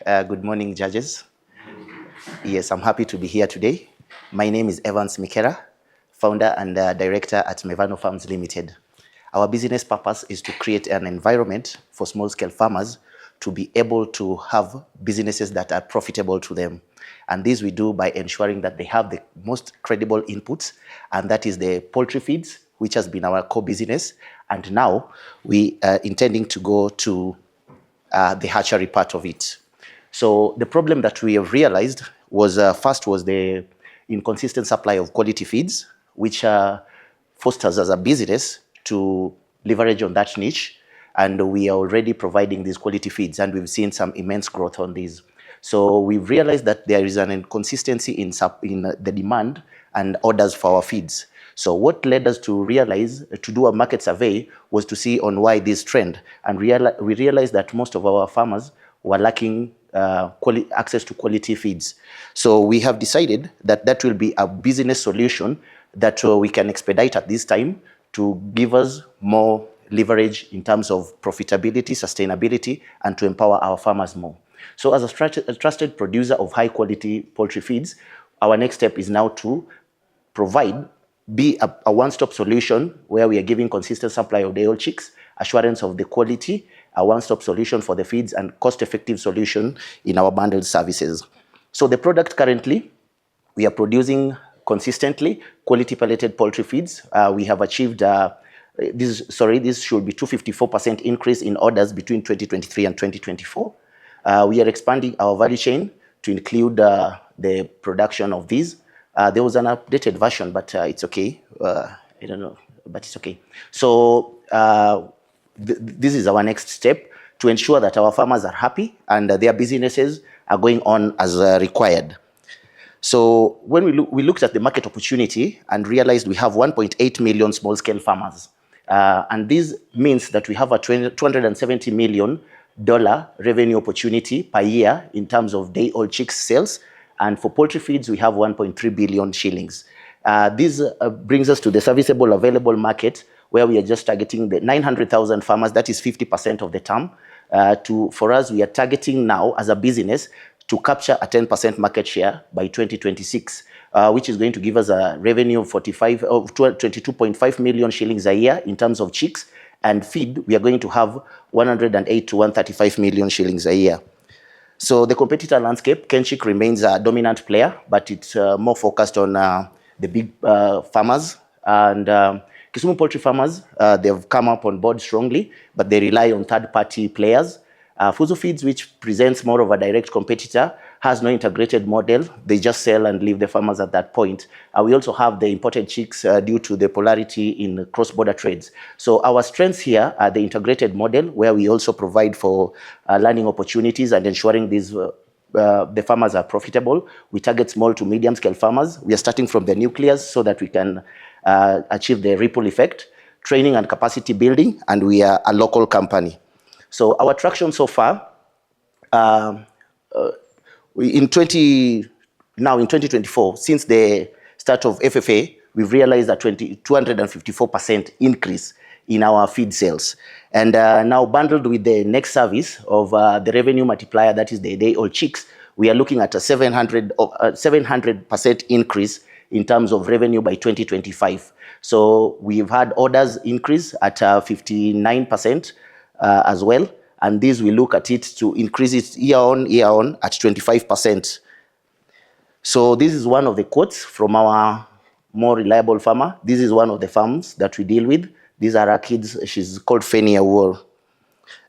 Good morning, judges. Yes, I'm happy to be here today. My name is Evans Mikera, founder and director at Mevano Farms Limited. Our business purpose is to create an environment for small-scale farmers to be able to have businesses that are profitable to them. And this we do by ensuring that they have the most credible inputs, and that is the poultry feeds, which has been our core business. And now we are intending to go to the hatchery part of it. So the problem that we have realized was first was the inconsistent supply of quality feeds, which forced us as a business to leverage on that niche. And we are already providing these quality feeds, and we've seen some immense growth on these. So we've realized that there is an inconsistency in the demand and orders for our feeds. So what led us to realize, to do a market survey, was to see on why this trend. And we realized that most of our farmers were lacking access to quality feeds. So we have decided that that will be a business solution that we can expedite at this time to give us more leverage in terms of profitability, sustainability, and to empower our farmers more. So as a trusted producer of high quality poultry feeds, our next step is now to be a one-stop solution where we are giving consistent supply of day-old chicks, assurance of the quality, a one-stop solution for the feeds, and cost-effective solution in our bundled services. So the product currently, we are producing consistently quality pelleted poultry feeds. We have achieved this should be 254% increase in orders between 2023 and 2024. We are expanding our value chain to include the production of these. There was an updated version, but it's okay. I don't know, but it's okay. So this is our next step to ensure that our farmers are happy and their businesses are going on as required. So when we looked at the market opportunity and realized we have 1.8 million small-scale farmers. And this means that we have a $270 million revenue opportunity per year in terms of day-old chicks sales. And for poultry feeds, we have 1.3 billion shillings. This brings us to the serviceable available market, where we are just targeting the 900,000 farmers. That is 50% of the TAM. For us, we are targeting now as a business to capture a 10% market share by 2026, which is going to give us a revenue of 22.5 million shillings a year in terms of chicks. And feed, we are going to have 108 to 135 million shillings a year. So the competitor landscape, Kenchik remains a dominant player, but it's more focused on the big farmers. And Kisumu poultry farmers, they've come up on board strongly, but they rely on third-party players. Fuzu Feeds, which presents more of a direct competitor, has no integrated model. They just sell and leave the farmers at that point. We also have the imported chicks due to the polarity in cross-border trades. So our strengths here are the integrated model, where we also provide for learning opportunities and ensuring these the farmers are profitable. We target small to medium-scale farmers. We are starting from the nucleus so that we can achieve the ripple effect, training and capacity building, and we are a local company. So our traction so far, in 2024, since the start of FFA, we've realized a 254% increase in our feed sales. And now bundled with the next service of the revenue multiplier, that is the day-old chicks, we are looking at a 700% increase in terms of revenue by 2025. So we've had orders increase at 59% as well. And this, we look at it to increase it year on at 25%. So this is one of the quotes from our more reliable farmer. This is one of the farms that we deal with. These are our kids. She's called Fenia War.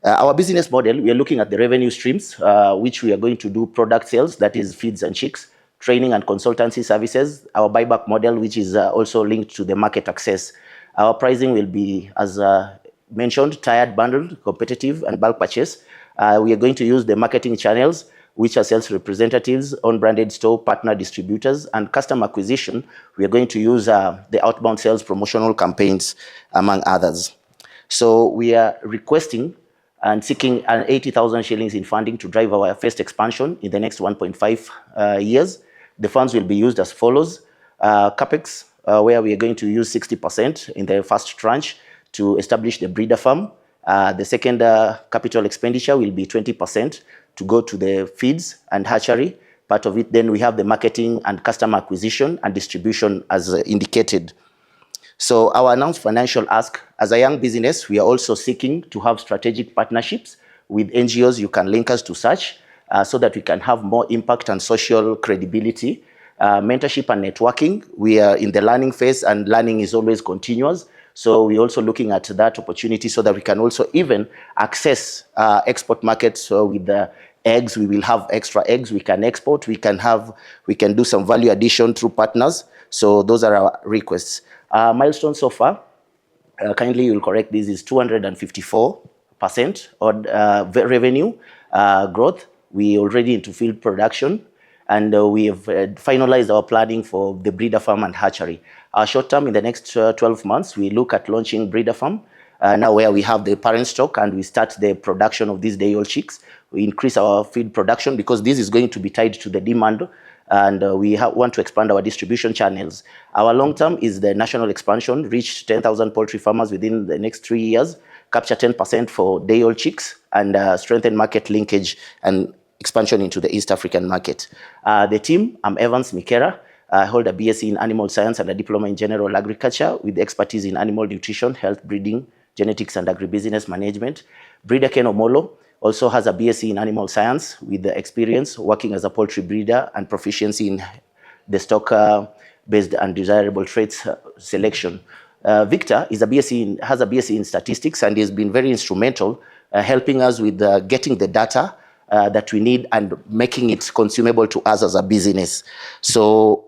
Our business model, we are looking at the revenue streams, which we are going to do product sales, that is feeds and chicks, training and consultancy services, our buyback model, which is also linked to the market access. Our pricing will be, as mentioned, tired, bundled, competitive, and bulk purchase. We are going to use the marketing channels, which are sales representatives, on-branded store, partner distributors, and customer acquisition. We are going to use the outbound sales promotional campaigns, among others. So we are requesting and seeking 80,000 shillings in funding to drive our first expansion in the next 1.5 years. The funds will be used as follows. CapEx, where we are going to use 60% in the first tranche to establish the breeder farm. The second capital expenditure will be 20% to go to the feeds and hatchery part of it. Then we have the marketing and customer acquisition and distribution as indicated. So our announced financial ask, as a young business, we are also seeking to have strategic partnerships with NGOs. You can link us to such so that we can have more impact and social credibility. Mentorship and networking, we are in the learning phase and learning is always continuous. So we're also looking at that opportunity so that we can also even access export markets. So with the eggs, we will have extra eggs we can export. We can do some value addition through partners. So those are our requests. Milestone so far, kindly you'll correct this, is 254% on revenue growth. We already into field production, and we have finalized our planning for the breeder farm and hatchery. Short term, in the next 12 months, we look at launching breeder farm, now where we have the parent stock and we start the production of these day-old chicks. We increase our feed production because this is going to be tied to the demand, and we want to expand our distribution channels. Our long term is the national expansion, reach 10,000 poultry farmers within the next 3 years, capture 10% for day-old chicks, and strengthen market linkage and expansion into the East African market. The team, I'm Evans Mikera. I hold a BSc in Animal Science and a Diploma in General Agriculture with expertise in animal nutrition, health, breeding, genetics, and agribusiness management. Breeder Ken Omolo also has a BSc in Animal Science with the experience working as a poultry breeder and proficiency in the stock-based and desirable traits selection. Victor has a BSc in Statistics and has been very instrumental helping us with getting the data that we need and making it consumable to us as a business. So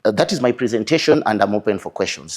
that is my presentation, and I'm open for questions.